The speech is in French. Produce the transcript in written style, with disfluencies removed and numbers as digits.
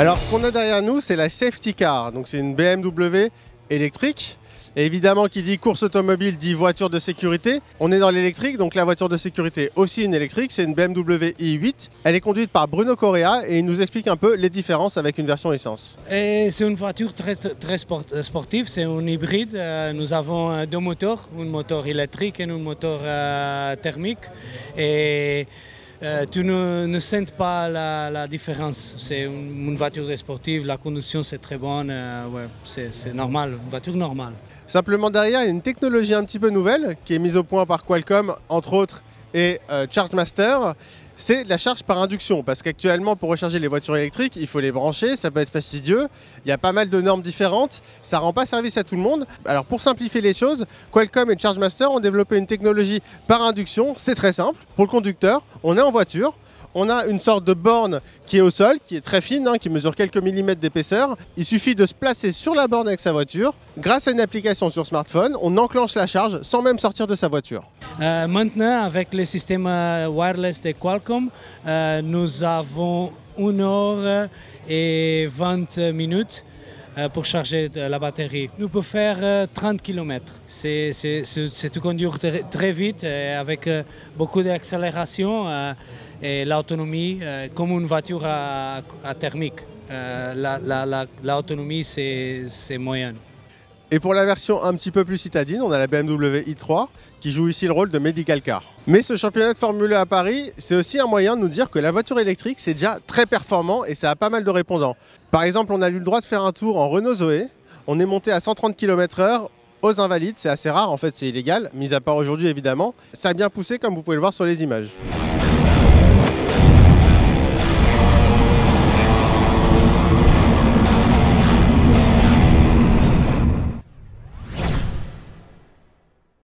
Alors ce qu'on a derrière nous, c'est la safety car. Donc c'est une BMW électrique. Et évidemment, qui dit course automobile dit voiture de sécurité. On est dans l'électrique, donc la voiture de sécurité aussi une électrique, c'est une BMW i8. Elle est conduite par Bruno Correa et il nous explique un peu les différences avec une version essence. C'est une voiture très sportive, c'est un hybride. Nous avons deux moteurs, un moteur électrique et un moteur thermique. Et tu ne sens pas la différence. C'est une voiture sportive, la conduction c'est très bonne, ouais, c'est normal, une voiture normale. Simplement derrière, il y a une technologie un petit peu nouvelle qui est mise au point par Qualcomm, entre autres, et Chargemaster. C'est la charge par induction, parce qu'actuellement, pour recharger les voitures électriques, il faut les brancher, ça peut être fastidieux. Il y a pas mal de normes différentes, ça ne rend pas service à tout le monde. Alors pour simplifier les choses, Qualcomm et Chargemaster ont développé une technologie par induction. C'est très simple. Pour le conducteur, on est en voiture. On a une sorte de borne qui est au sol, qui est très fine, qui mesure quelques millimètres d'épaisseur. Il suffit de se placer sur la borne avec sa voiture. Grâce à une application sur smartphone, on enclenche la charge sans même sortir de sa voiture. Maintenant, avec le système wireless de Qualcomm, nous avons 1 heure et 20 minutes pour charger la batterie. Nous pouvons faire 30 km. C'est de conduire très vite avec beaucoup d'accélération et l'autonomie comme une voiture à thermique. L'autonomie c'est moyenne. Et pour la version un petit peu plus citadine, on a la BMW i3 qui joue ici le rôle de medical car. Mais ce championnat de Formule 1 à Paris, c'est aussi un moyen de nous dire que la voiture électrique, c'est déjà très performant et ça a pas mal de répondants. Par exemple, on a eu le droit de faire un tour en Renault Zoé. On est monté à 130 km/h aux Invalides. C'est assez rare, en fait, c'est illégal, mis à part aujourd'hui évidemment. Ça a bien poussé comme vous pouvez le voir sur les images.